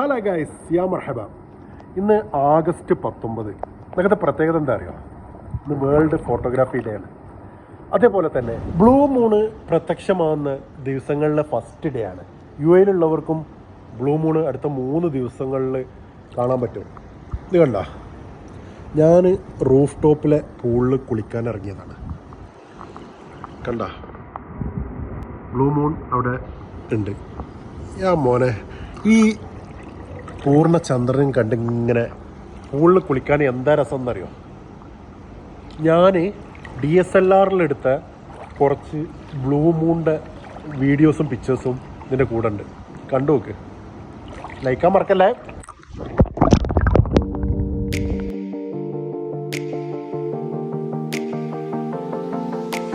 Hello guys, യാ മർഹബ. ഇന്ന് August 19. ഇന്നത്തെ പ്രത്യേകത എന്താ അറിയോ? ഇന്ന് വേൾഡ് ഫോട്ടോഗ്രാഫി ഡേ ആണ്. അതേപോലെ തന്നെ ബ്ലൂ മൂണ് പ്രത്യക്ഷമാകുന്ന ദിവസങ്ങളിലെ ഫസ്റ്റ് ഡേ ആണ്. UAE-ലുള്ളവർക്കും ബ്ലൂ മൂണ് അടുത്ത 3 ദിവസങ്ങളിൽ കാണാൻ പറ്റും. ഇത് കണ്ട, ഞാൻ റൂഫ് ടോപ്പിലെ പൂളിൽ കുളിക്കാൻ ഇറങ്ങിയതാണ്. കണ്ട, ബ്ലൂ മൂൺ അവിടെ ഉണ്ട്. യാ മോനെ, ഈ പൂർണ്ണ ചന്ദ്രനും കണ്ടിങ്ങനെ പൂളിൽ കുളിക്കാൻ എന്താ രസം എന്നറിയോ? ഞാൻ DSLR-ലെടുത്ത കുറച്ച് ബ്ലൂ മൂണിൻ്റെ വീഡിയോസും പിക്ചേഴ്സും ഇതിൻ്റെ കൂടെ ഉണ്ട്. കണ്ടു നോക്ക്. ലൈക്കാൻ മറക്കല്ലേ.